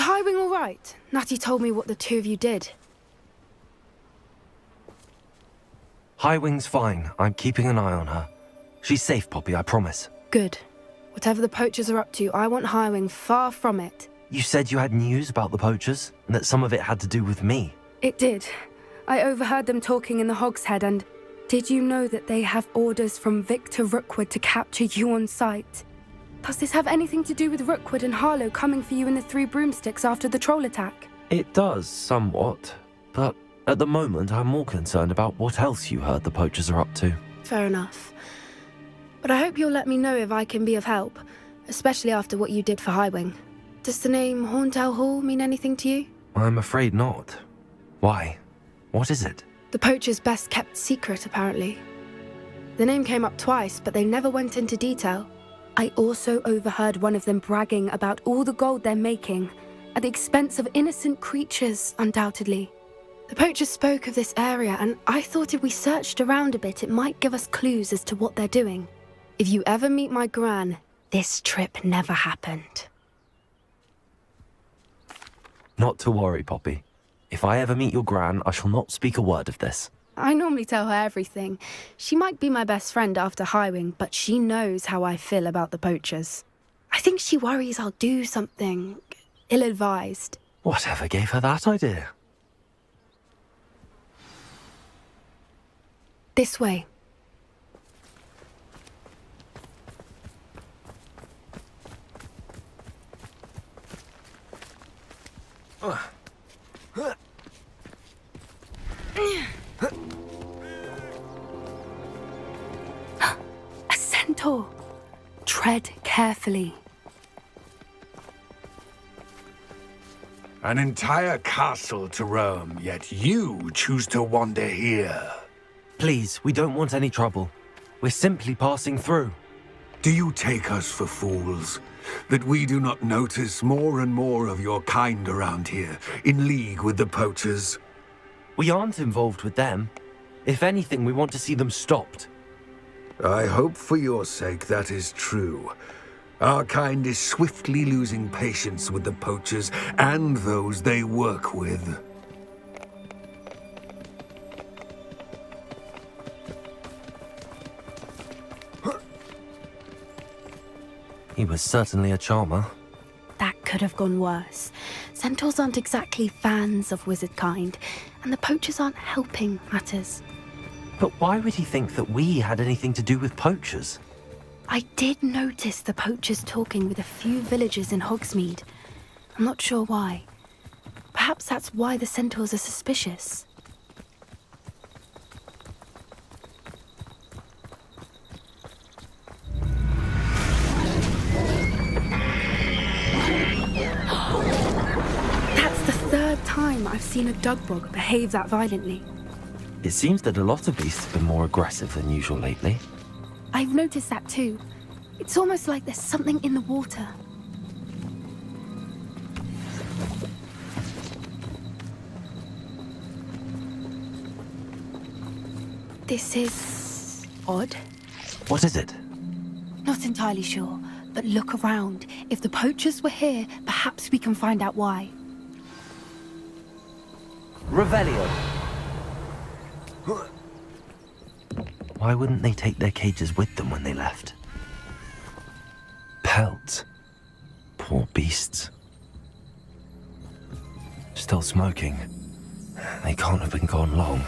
Highwing all right? Natty told me what the two of you did. Highwing's fine. I'm keeping an eye on her. She's safe, Poppy, I promise. Good. Whatever the poachers are up to, I want Highwing far from it. You said you had news about the poachers, and that some of it had to do with me. It did. I overheard them talking in the Hogshead, and did you know that they have orders from Victor Rookwood to capture you on sight? Does this have anything to do with Rookwood and Harlow coming for you in the Three Broomsticks after the troll attack? It does, somewhat. But at the moment, I'm more concerned about what else you heard the poachers are up to. Fair enough. But I hope you'll let me know if I can be of help, especially after what you did for Highwing. Does the name Horntail Hall mean anything to you? I'm afraid not. Why? What is it? The poachers' best kept secret, apparently. The name came up twice, but they never went into detail. I also overheard one of them bragging about all the gold they're making, at the expense of innocent creatures, undoubtedly. The poachers spoke of this area, and I thought if we searched around a bit, it might give us clues as to what they're doing. If you ever meet my gran, this trip never happened. Not to worry, Poppy. If I ever meet your gran, I shall not speak a word of this. I normally tell her everything. She might be my best friend after Highwing, but she knows how I feel about the poachers. I think she worries I'll do something ill-advised. Whatever gave her that idea? This way. A centaur. Tread carefully. An entire castle to roam, yet you choose to wander here. Please, we don't want any trouble. We're simply passing through. Do you take us for fools? That we do not notice more and more of your kind around here, in league with the poachers? We aren't involved with them. If anything, we want to see them stopped. I hope for your sake that is true. Our kind is swiftly losing patience with the poachers and those they work with. He was certainly a charmer. That could have gone worse. Centaurs aren't exactly fans of wizard kind, and the poachers aren't helping matters. But why would he think that we had anything to do with poachers? I did notice the poachers talking with a few villagers in Hogsmeade. I'm not sure why. Perhaps that's why the centaurs are suspicious. That's the third time I've seen a Dugbog behave that violently. It seems that a lot of beasts have been more aggressive than usual lately. I've noticed that too. It's almost like there's something in the water. This is odd. What is it? Not entirely sure, but look around. If the poachers were here, perhaps we can find out why. Revelio! Why wouldn't they take their cages with them when they left? Pelts. Poor beasts. Still smoking. They can't have been gone long.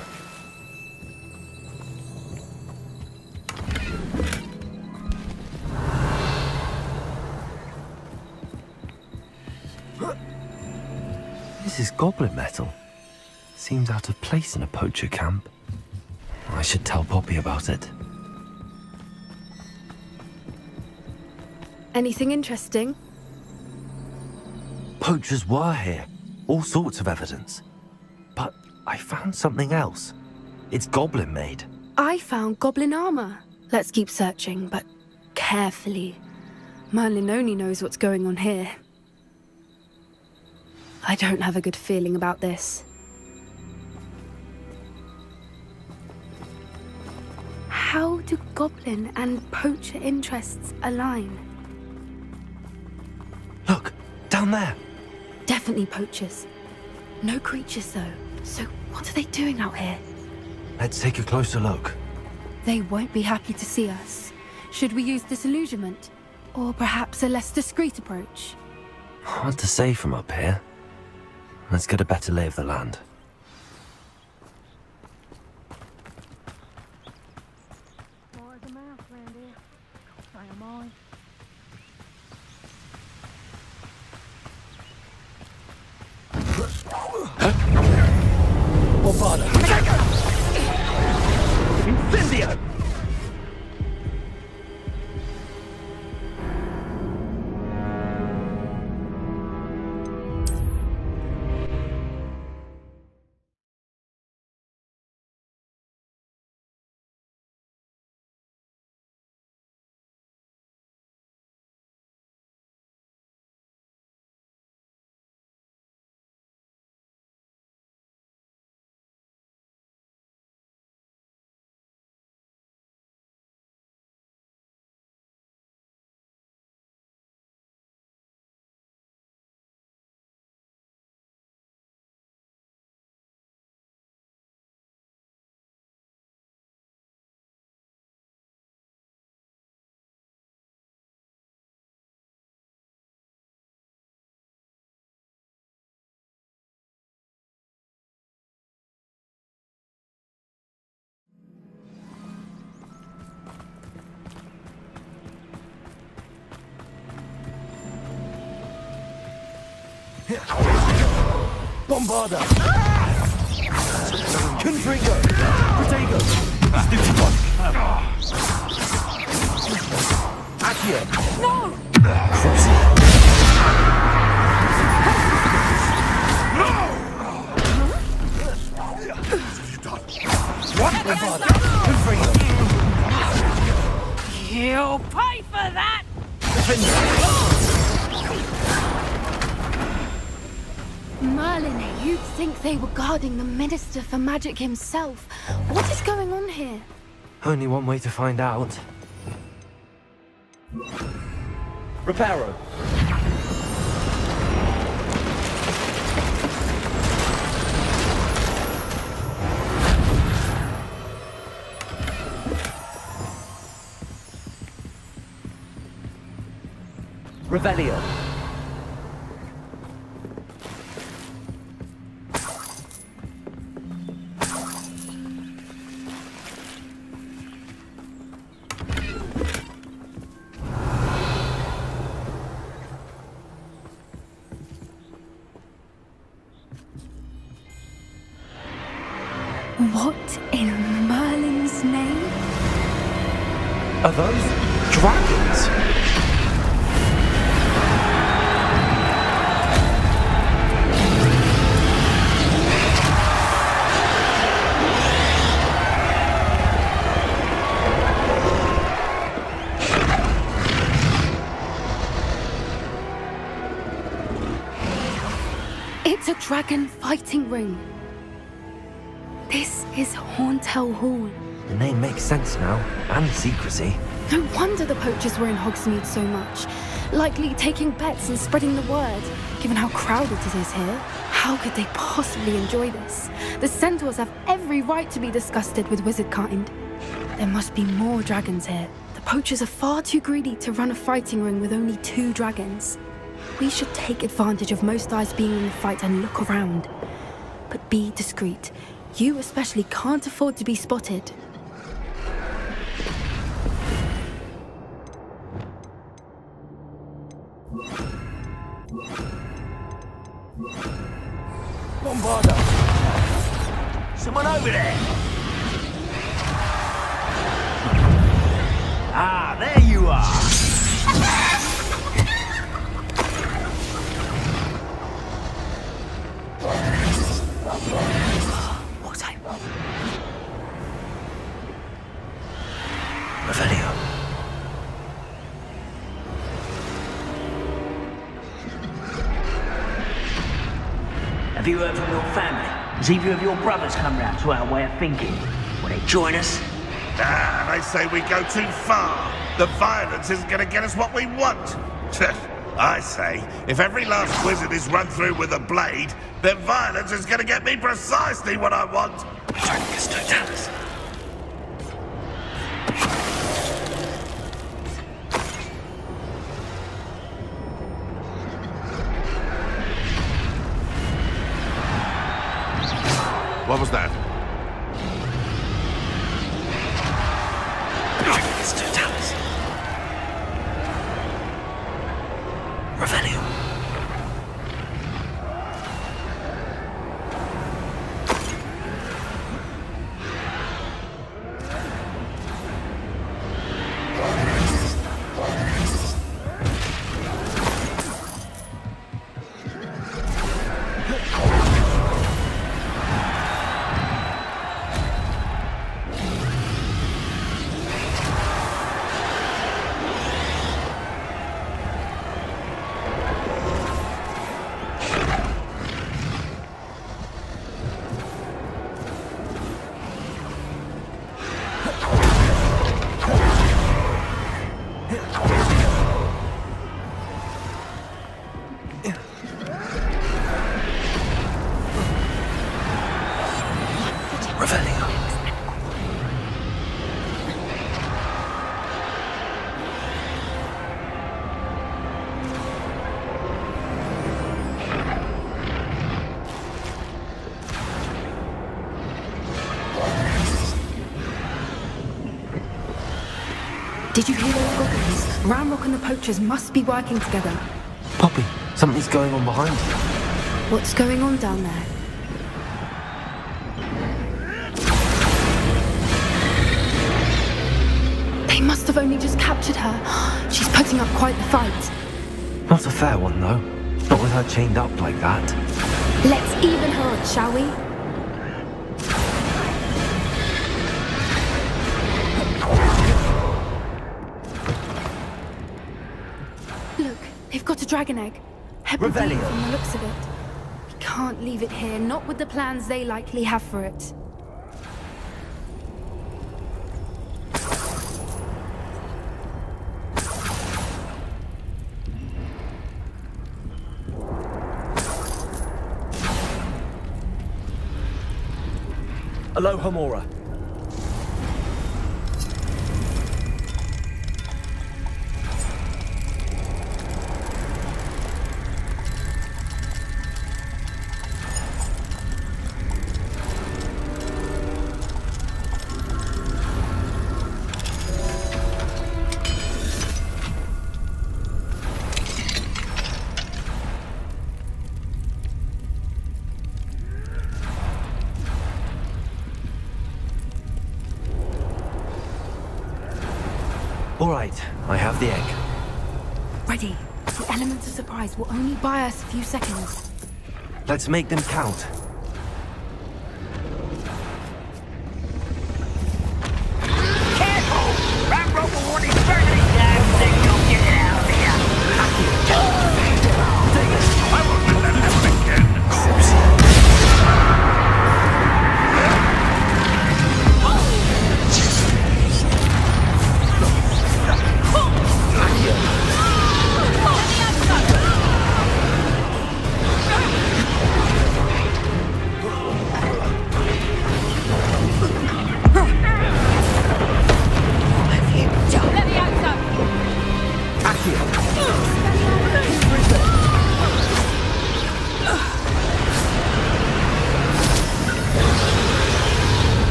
This is goblin metal. Seems out of place in a poacher camp. I should tell Poppy about it. Anything interesting? Poachers were here. All sorts of evidence. But I found something else. It's goblin made. I found goblin armor. Let's keep searching, but carefully. Merlin only knows what's going on here. I don't have a good feeling about this. How do goblin and poacher interests align? Look, down there. Definitely poachers. No creatures, though. So what are they doing out here? Let's take a closer look. They won't be happy to see us. Should we use disillusionment? Or perhaps a less discreet approach? Hard to say from up here. Let's get a better lay of the land. Bombarda! Incendio! Bombarda! Confringo! Protego! Stupid Accio! No! What? Bombarda! Confringo! You'll pay for that! Merlin, you'd think they were guarding the Minister for Magic himself. What is going on here? Only one way to find out. Reparo! Revelio! What in Merlin's name? Are those dragons? It's a dragon fighting ring. This is Hauntel Hall. The name makes sense now, and the secrecy. No wonder the poachers were in Hogsmeade so much. Likely taking bets and spreading the word, given how crowded it is here. How could they possibly enjoy this? The centaurs have every right to be disgusted with wizard kind. There must be more dragons here. The poachers are far too greedy to run a fighting ring with only 2 dragons. We should take advantage of most eyes being in the fight and look around. But be discreet. You especially can't afford to be spotted. Bombarda! Someone over there! Ah, there you are! What I... Revelio. Have you heard from your family? Has either of your brothers come round to our way of thinking? Will they join us? Ah, they say we go too far. The violence isn't going to get us what we want. I say, if every last wizard is run through with a blade, then violence is gonna get me precisely what I want. Francus Totalis. What was that? Francus Totalis. Revelio. Did you hear those goblins? Ramrock and the poachers must be working together. Poppy, something's going on behind you. What's going on down there? They must have only just captured her. She's putting up quite the fight. Not a fair one, though. Not with her chained up like that. Let's even her odds, shall we? Look, they've got a dragon egg. Hebridean Revelio. from the looks of it. We can't leave it here, not with the plans they likely have for it. Aloha Mora. All right, I have the egg. Ready. The elements of surprise will only buy us a few seconds. Let's make them count. Careful! Ramrock will want his burning down, then you'll get it out of here. I won't let that happen again.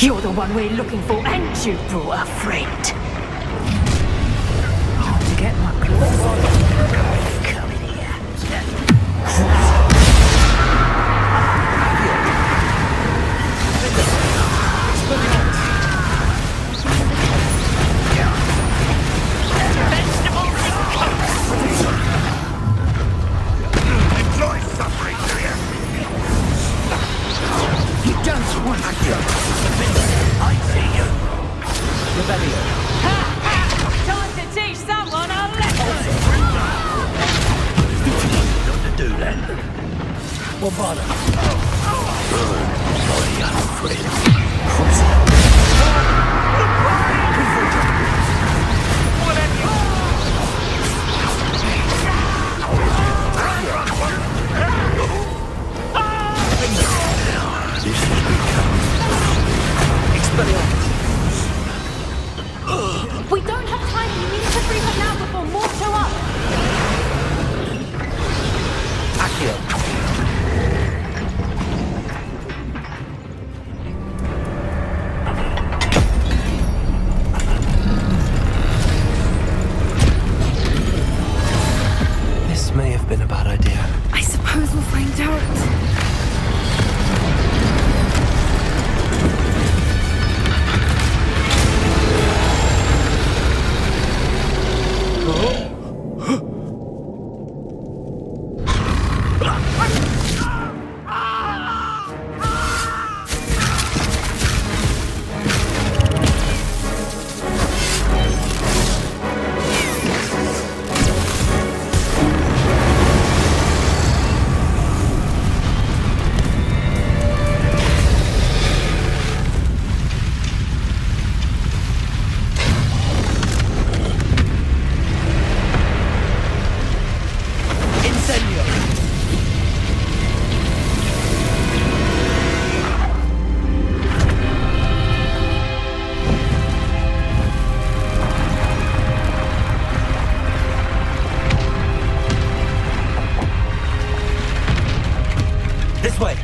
You're the one we're looking for, and you brought a friend. Hard to get my claws on. Come in here. Enjoy suffering, do you? You don't want to. I see you. Revelio. Time to teach someone a lesson. What to do then? Bombarda. Sorry, I'm afraid. This way!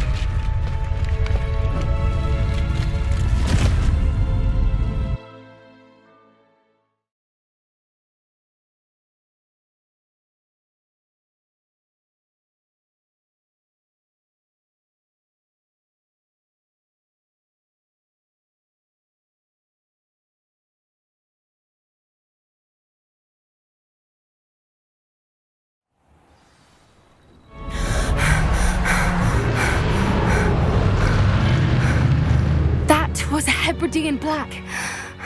That was a Hebridean black.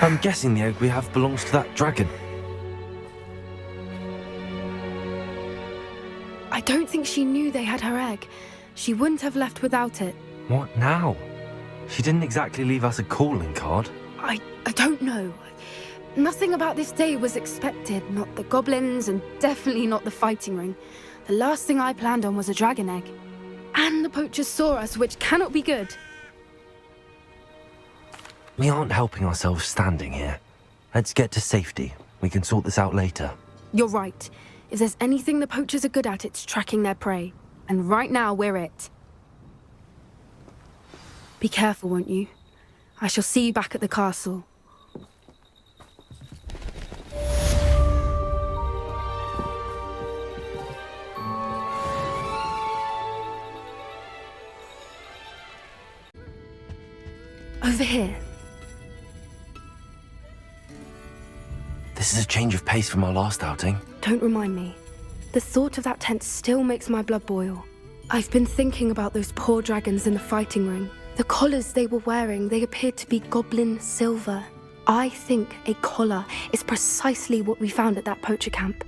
I'm guessing the egg we have belongs to that dragon. I don't think she knew they had her egg. She wouldn't have left without it. What now? She didn't exactly leave us a calling card. I don't know. Nothing about this day was expected. Not the goblins, and definitely not the fighting ring. The last thing I planned on was a dragon egg. And the poachers saw us, which cannot be good. We aren't helping ourselves standing here. Let's get to safety. We can sort this out later. You're right. If there's anything the poachers are good at, it's tracking their prey. And right now, we're it. Be careful, won't you? I shall see you back at the castle. Over here. This is a change of pace from our last outing. Don't remind me. The thought of that tent still makes my blood boil. I've been thinking about those poor dragons in the fighting ring. The collars they were wearing, they appeared to be goblin silver. I think a collar is precisely what we found at that poacher camp.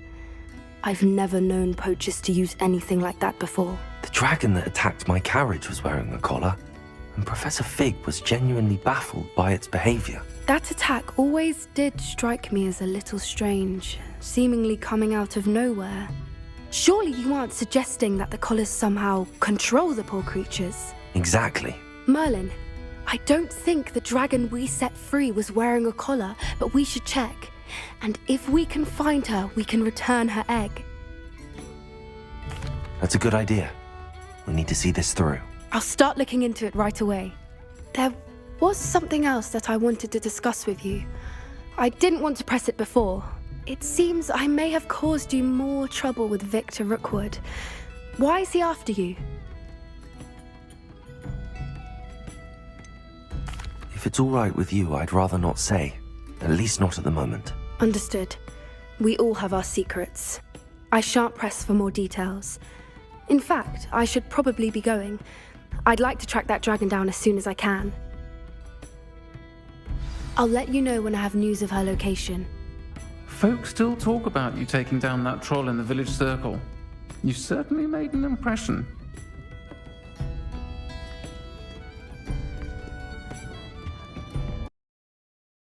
I've never known poachers to use anything like that before. The dragon that attacked my carriage was wearing a collar, and Professor Fig was genuinely baffled by its behavior. That attack always did strike me as a little strange, seemingly coming out of nowhere. Surely you aren't suggesting that the collars somehow control the poor creatures? Exactly. Merlin, I don't think the dragon we set free was wearing a collar, but we should check. And if we can find her, we can return her egg. That's a good idea. We need to see this through. I'll start looking into it right away. There was something else that I wanted to discuss with you. I didn't want to press it before. It seems I may have caused you more trouble with Victor Rookwood. Why is he after you? If it's all right with you, I'd rather not say. At least not at the moment. Understood. We all have our secrets. I shan't press for more details. In fact, I should probably be going. I'd like to track that dragon down as soon as I can. I'll let you know when I have news of her location. Folk still talk about you taking down that troll in the village circle. You certainly made an impression.